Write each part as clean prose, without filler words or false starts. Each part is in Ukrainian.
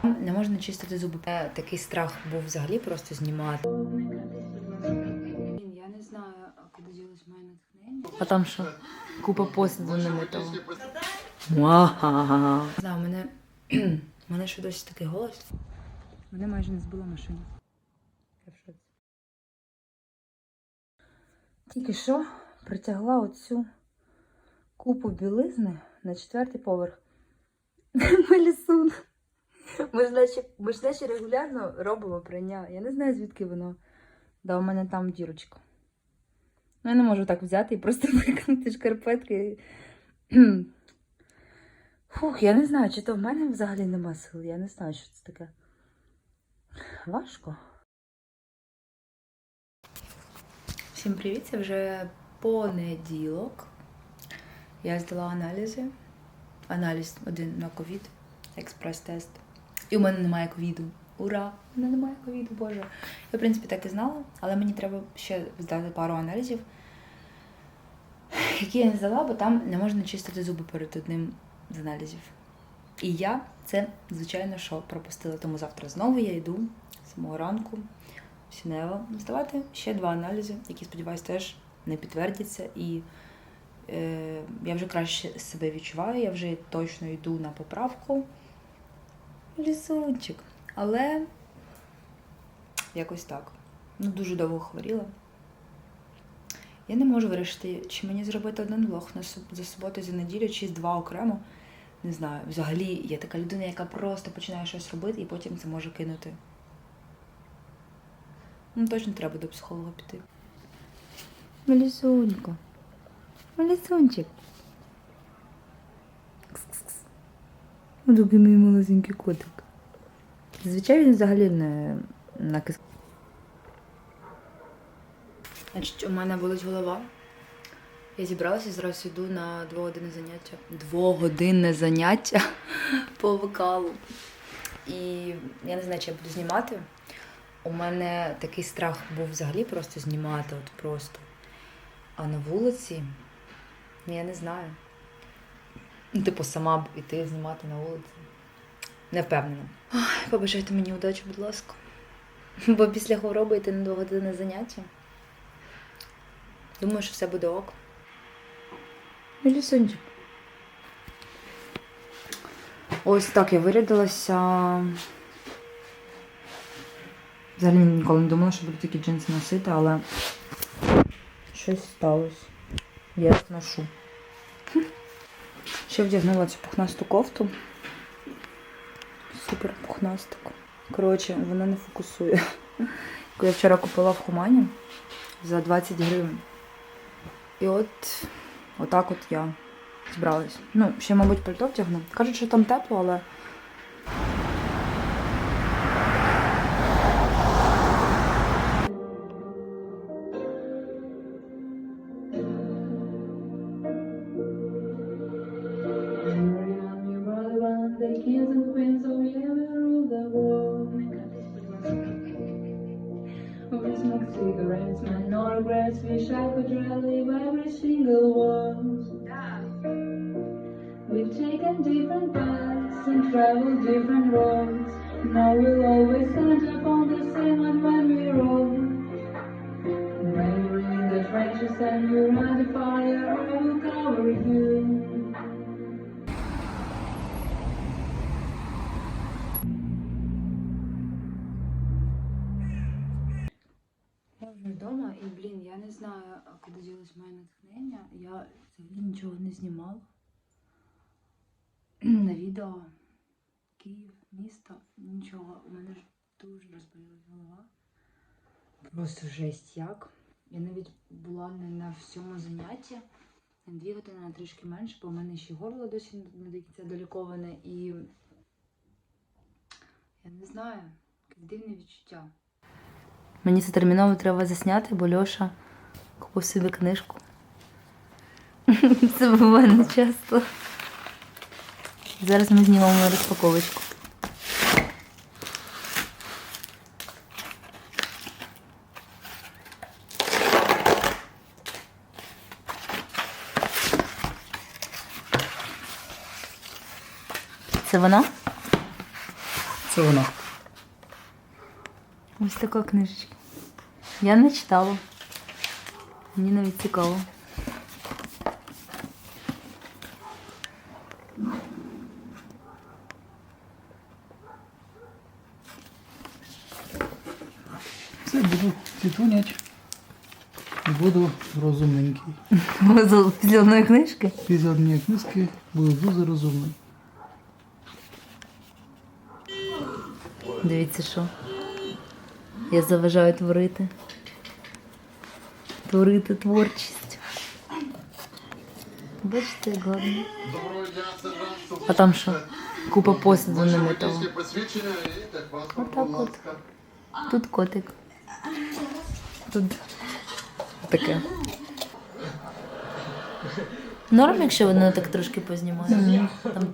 Не можна чистити зуби. Такий страх був взагалі просто знімати. Я не знаю, куди ділось моє натхнення. А там що? Купа посуду немитого. Ва-ха-ха. Не знаю, у мене ще досі такий голос. Мене майже не збила машина. Я в шоці. Тільки що притягла оцю купу білизни на 4-й поверх. Мелісун. Ми ж наче регулярно робимо прання. Я не знаю, звідки воно. Да, у мене там дірочка. Ну, я не можу так взяти і просто викинути шкарпетки. Фух, я не знаю, чи то в мене взагалі нема сил. Я не знаю, що це таке. Важко. Всім привіт, це вже понеділок. Я здала аналізи. Аналіз один на ковід, експрес-тест. І у мене немає ковіду. Ура! У мене немає ковіду, боже. Я, в принципі, так і знала, але мені треба ще здати пару аналізів, які я не здала, бо там не можна чистити зуби перед одним з аналізів. І я це, звичайно, що пропустила. Тому завтра знову я йду з самого ранку в Сінево здавати ще 2 аналізи, які, сподіваюся, теж не підтвердяться. І я вже краще себе відчуваю, я вже точно йду на поправку. Лізунчик. Але якось так. Дуже довго хворіла. Я не можу вирішити, чи мені зробити один влог за суботу, за неділю, чи 2 окремо. Не знаю. Взагалі, я така людина, яка просто починає щось робити і потім це може кинути. Точно треба до психолога піти. Лізунько. Лізунчик. Ось такий мій малесенький котик. Зазвичай він взагалі не накис. Значить, у мене болить голова. Я зібралася, зараз йду на 2-годинне заняття. 2-годинне заняття по вокалу. І я не знаю, чи я буду знімати. У мене такий страх був взагалі просто знімати, от просто. А на вулиці, я не знаю. Типу, сама б іти знімати на вулиці. Не впевнена. Побажайте мені удачі, будь ласка. Бо після хвороби йти на 2-годинне заняття. Думаю, що все буде ок. Лісончик. Ось так я вирядилася. Взагалі ніколи не думала, що буду такі джинси носити, але щось сталося. Я їх ношу. Ще вдягнула цю пухнасту кофту. Супер пухнаста. Коротше, вона не фокусує. Яку я вчора купила в Хумані за 20 гривень. І отак я збралась. Ще, мабуть, пальто втягну. Кажуть, що там тепло, але... Cigarettes, my no regrets, wish I could relive every single one. We've taken different paths and traveled different roads. Now we'll always end up on the same one when we roll. When you're in the trenches and you run the fire, I will cover you. Я вже вдома і, я не знаю, куди ділось моє натхнення. Я взагалі нічого не знімала. На відео. Київ, місто, нічого. У мене ж дуже розболілась голова. Просто жесть як. Я навіть була не на всьому занятті. На 2 години, на трішки менше, бо в мене ще горло досі не до кінця доліковане. І я не знаю, яке дивне відчуття. Мені це терміново треба засняти, бо Льоша купив собі книжку. Це буває не часто. Зараз ми знімемо розпаковочку. Це воно? Це вона. Ось така книжечка. Я не читала. Мені навіть цікаво. Це буду тітунять. І буду розумненький. Після одної книжки? Після однієї книжки буду дуже розумний. Дивіться, що. Я заважаю творити. Творити творчість. Бачите, як гарно. А там що? Купа посуду немитого. Отак от. Тут котик. Тут таке. Норм, якщо воно так трошки познімає.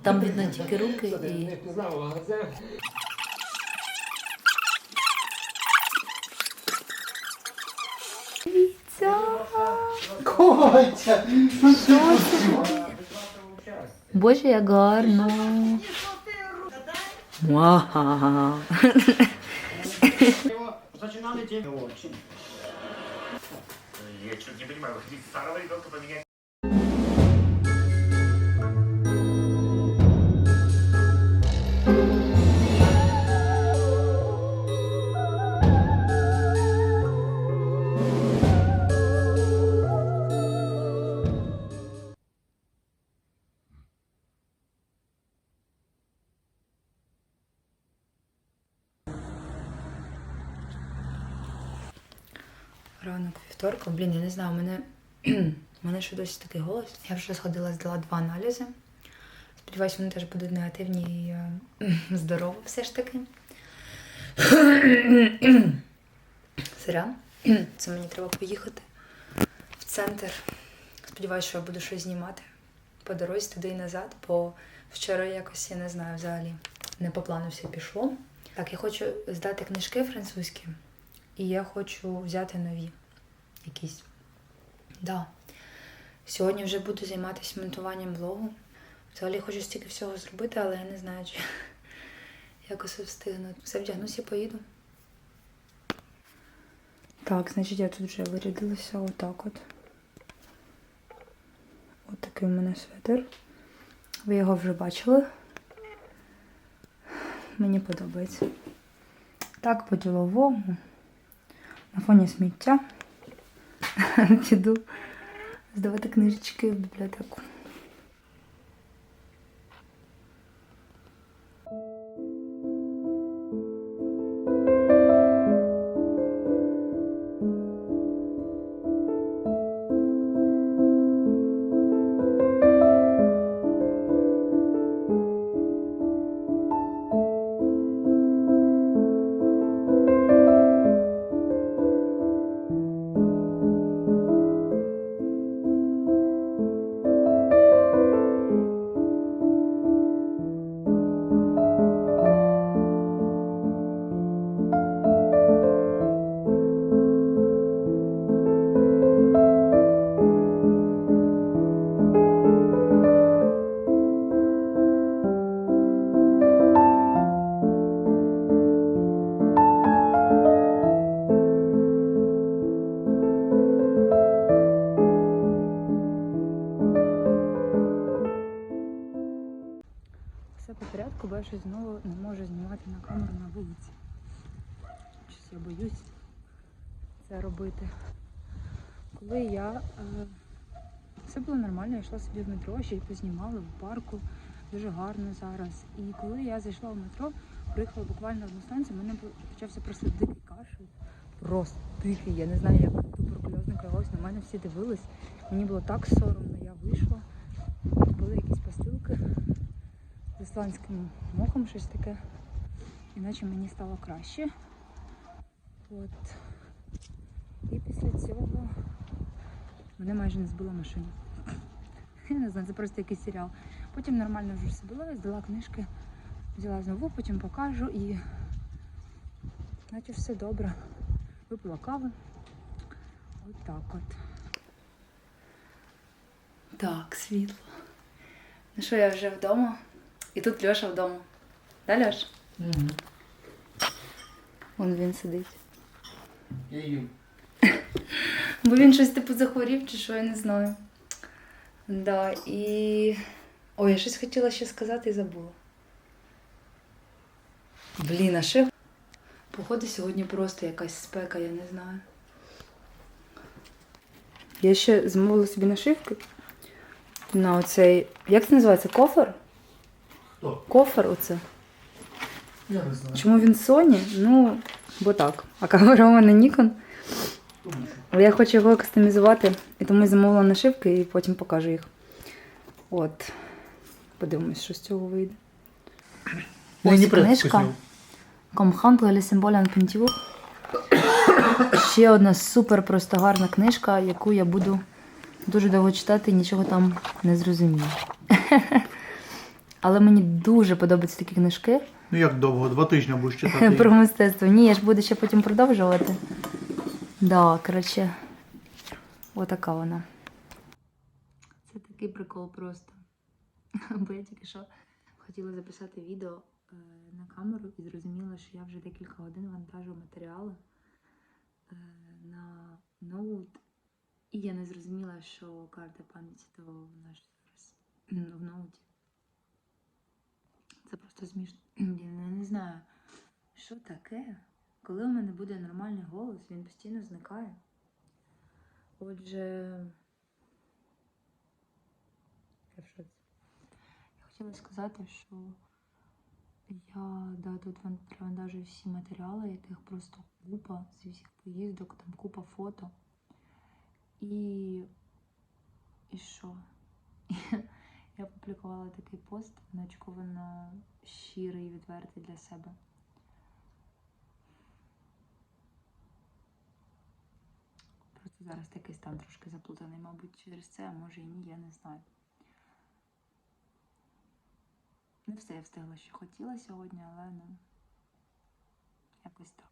Там видно тільки руки і... Дивіться! Котя! Що це таке? Боже, як гарно! Ага. Начинали те очень. Я что-то не понимаю, вы хотите старого ребенка поменять? Ранок вівторка. Блін, я не знаю, у мене ще досі такий голос. Я вже сходила, здала 2 аналізи. Сподіваюсь, вони теж будуть негативні і здорові все ж таки. Сорян. Це мені треба поїхати в центр. Сподіваюсь, що я буду щось знімати по дорозі туди і назад, бо вчора якось, я не знаю, взагалі не по плану все пішло. Так, я хочу здати книжки французькі. І я хочу взяти нові якісь. Да. Сьогодні вже буду займатися монтуванням блогу. Взагалі хочу стільки всього зробити, але я не знаю, чи якось встигну. Все вдягнусь і поїду. Так, значить, я тут вже вирядилася отак от. Ось такий у мене светр. Ви його вже бачили. Мені подобається. Так, по-діловому. На фоні сміття піду здавати книжечки в бібліотеку. Все по порядку, бо я щось знову не можу знімати на камеру на вулиці. Щось я боюсь це робити. Коли все було нормально, я йшла собі в метро, ще й познімали в парку, дуже гарно зараз. І коли я зайшла в метро, приїхала буквально одну станцію, в мене почався просто дикий кашель. Просто дикий, я не знаю, як туберкульозний колось, на мене всі дивились. Мені було так соромно, я вийшла. Були якісь постілки з ісландським мохом, щось таке. Іначе мені стало краще. От. І після цього мене майже не збила машина. Я не знаю, це просто якийсь серіал. Потім нормально вже все було, я здала книжки, взяла знову, потім покажу і наче все добре. Випила кави. Ось так от. Так, світло. Ну що, я вже вдома. І тут Льоша вдома. Да, Льош? Угу. Вон він сидить. Я їм. Бо він щось типу захворів чи що, я не знаю. Да, і... Ой, я щось хотіла ще сказати і забула. Блін, а ще... Походу, сьогодні просто якась спека, я не знаю. Я ще замовила собі нашивки на оцей... Як це називається? Кофер? Хто? Кофер оце. Я не знаю. Чому він Sony? Ну, бо так. А камера у мене Nikon. Тому що. Але я хочу його кастомізувати, і тому замовила нашивки і потім покажу їх. От. Подивимось, що з цього вийде. Ось книжка. Комхант Ле Симболян Пентівух. Ще одна супер просто гарна книжка, яку я буду дуже довго читати і нічого там не зрозумію. Але мені дуже подобаються такі книжки. Ну як довго? 2 тижні будеш читати? Про мистецтво. Ні, я ж буду ще потім продовжувати. Да, коротше, отака вона. Це такий прикол просто. Бо я тільки що хотіла записати відео на камеру і зрозуміла, що я вже декілька годин вантажу матеріали на ноут. І я не зрозуміла, що карта пам'яті то в нас зараз в ноуті. Це просто смішно. Я не знаю, що таке. Коли у мене буде нормальний голос, він постійно зникає. Отже, я в шоці. Я хотіла сказати, що я тут перевантажую всі матеріали, яких просто купа зі всіх поїздок, там купа фото. І що? Я опублікувала такий пост, неочікувано щирий і відвертий для себе. Просто зараз такий стан трошки заплутаний, мабуть, через це, а може і ні, я не знаю. Не все я встигла, що хотіла сьогодні, але якось так.